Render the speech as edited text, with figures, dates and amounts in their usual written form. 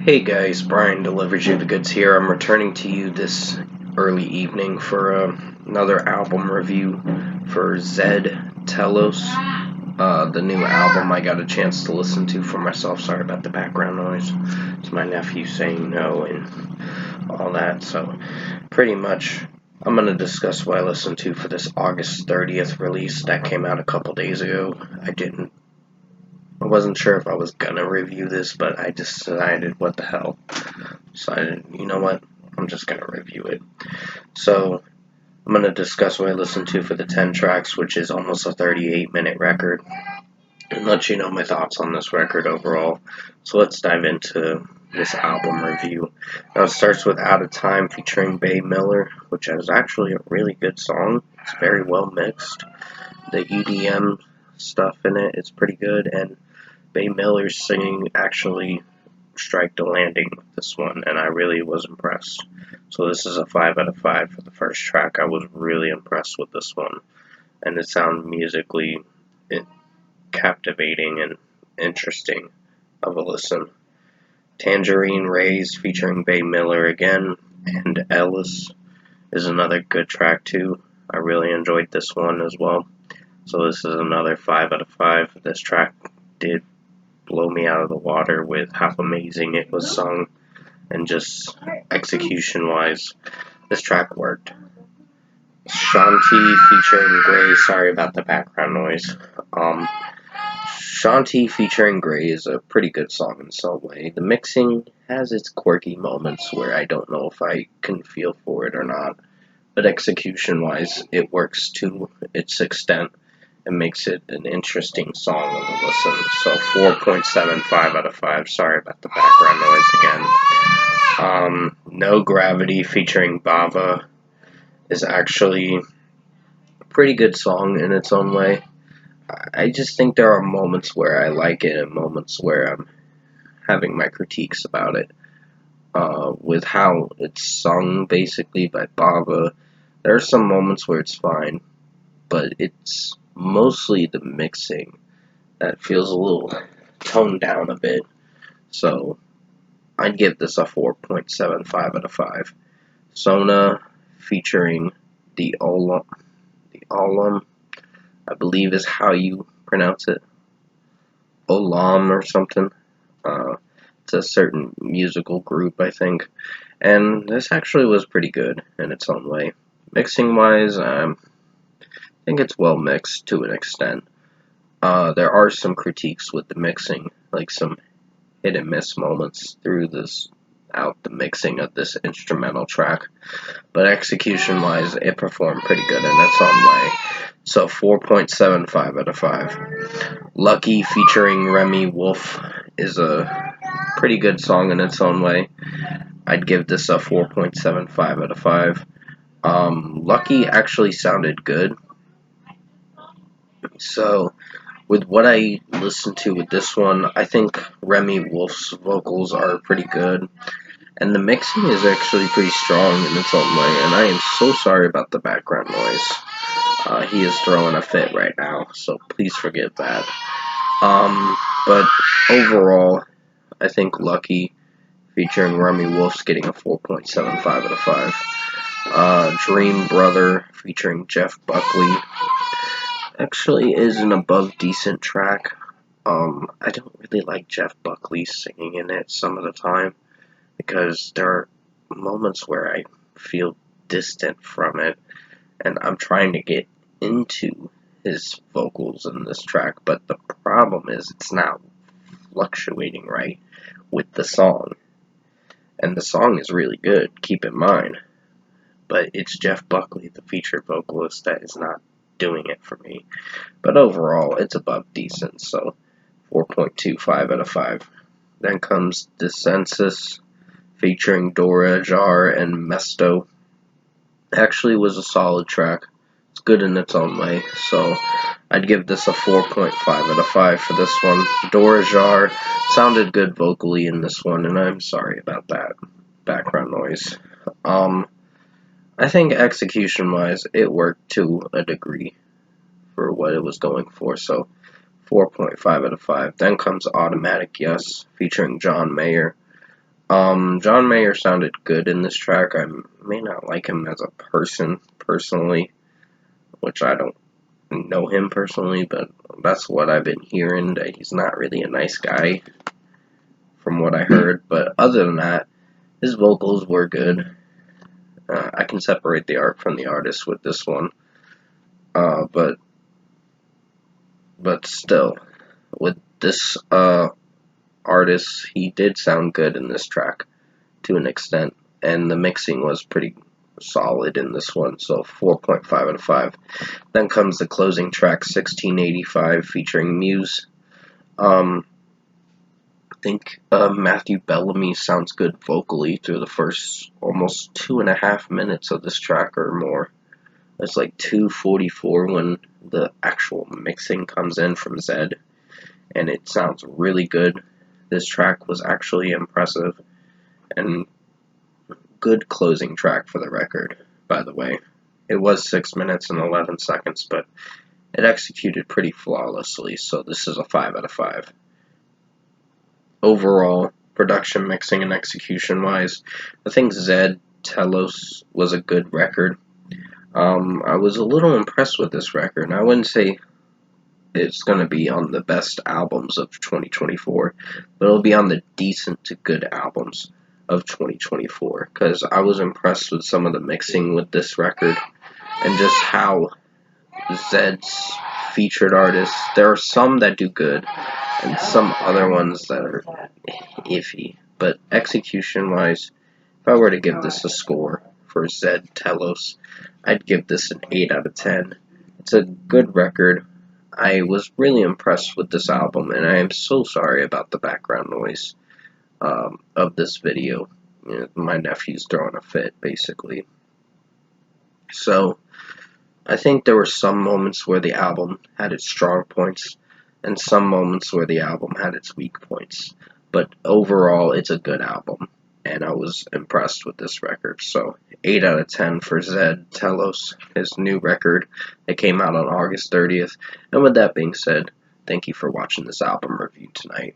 Hey guys, Brian delivers you the goods here. I'm returning to you this early evening for another album review for Zedd, Telos, the new album I got a chance to listen to for myself. Sorry about the background noise. It's my nephew saying no and all that. So pretty much I'm going to discuss what I listened to for this August 30th release that came out a couple days ago. I wasn't sure if I was gonna review this, but I decided, what the hell. Decided, you know what? I'm just gonna review it. So, I'm gonna discuss what I listened to for the 10 tracks, which is almost a 38-minute record, and let you know my thoughts on this record overall. So, let's dive into this album review. Now, it starts with Out of Time featuring Bay Miller, which is actually a really good song. It's very well mixed. The EDM stuff in it is pretty good, and Bay Miller's singing actually strike the landing with this one, and I really was impressed. So this is a 5 out of 5 for the first track. I was really impressed with this one, and it sounded musically captivating and interesting of a listen. Tangerine Rays featuring Bay Miller again, and Ellis is another good track too. I really enjoyed this one as well. So this is another 5 out of 5. This track did blow me out of the water with how amazing it was sung, and just execution-wise, this track worked. Shanti featuring Gray, sorry about the background noise. Shanti featuring Gray is a pretty good song in some way. The mixing has its quirky moments where I don't know if I can feel for it or not, but execution-wise, it works to its extent and makes it an interesting song to listen. So 4.75 out of 5. Sorry about the background noise again. No Gravity featuring Bava is actually a pretty good song in its own way. I just think there are moments where I like it and moments where I'm having my critiques about it. With how it's sung basically by Bava, there are some moments where it's fine, but it's mostly the mixing that feels a little toned down a bit. So I'd give this a 4.75 out of 5. Sona featuring the Olam, I believe is how you pronounce it. Olam or something. It's a certain musical group, I think. And this actually was pretty good in its own way. Mixing wise, I think it's well mixed to an extent. There are some critiques with the mixing, like some hit and miss moments throughout the mixing of this instrumental track, but execution wise, it performed pretty good in its own way. So 4.75 out of 5. Lucky featuring Remy Wolf is a pretty good song in its own way. I'd give this a 4.75 out of 5. Lucky actually sounded good. So with what I listened to with this one, I think Remy Wolf's vocals are pretty good, and the mixing is actually pretty strong in its own way, and I am so sorry about the background noise. He is throwing a fit right now, so please forgive that. But overall, I think Lucky featuring Remy Wolf's getting a 4.75 out of 5. Dream Brother featuring Jeff Buckley actually is an above decent track. I don't really like Jeff Buckley singing in it some of the time, because there are moments where I feel distant from it, and I'm trying to get into his vocals in this track, but the problem is it's not fluctuating right with the song. And the song is really good, keep in mind, but it's Jeff Buckley, the featured vocalist, that is not doing it for me. But overall, it's above decent, so 4.25 out of 5. Then comes Dissensus featuring Dora Jar and Mesto. Actually was a solid track. It's good in its own way, so I'd give this a 4.5 out of 5 for this one. Dora Jar sounded good vocally in this one, and I'm sorry about that background noise. I think execution-wise, it worked to a degree for what it was going for, so 4.5 out of 5. Then comes Automatic Yes, featuring John Mayer. John Mayer sounded good in this track. I may not like him as a person, personally, which I don't know him personally, but that's what I've been hearing, that he's not really a nice guy, from what I heard. But other than that, his vocals were good. I can separate the art from the artist with this one. But still, with this artist, he did sound good in this track to an extent, and the mixing was pretty solid in this one, so 4.5 out of 5. Then comes the closing track, 1685, featuring Muse. I think Matthew Bellamy sounds good vocally through the first almost 2.5 minutes of this track or more. It's like 2:44 when the actual mixing comes in from Zedd, and it sounds really good. This track was actually impressive, and good closing track for the record, by the way. It was 6 minutes and 11 seconds, but it executed pretty flawlessly, so this is a 5 out of 5. Overall, production, mixing, and execution-wise, I think Zedd Telos was a good record. I was a little impressed with this record, and I wouldn't say it's going to be on the best albums of 2024, but it'll be on the decent to good albums of 2024, because I was impressed with some of the mixing with this record, and just how Zedd's featured artists, there are some that do good, and some other ones that are iffy, but execution-wise, if I were to give this a score for Zedd Telos, I'd give this an 8 out of 10. It's a good record. I was really impressed with this album, and I am so sorry about the background noise of this video. You know, my nephew's throwing a fit, basically. So, I think there were some moments where the album had its strong points, and some moments where the album had its weak points. But overall, it's a good album, and I was impressed with this record. So, 8 out of 10 for Zedd Telos, his new record that came out on August 30th. And with that being said, thank you for watching this album review tonight.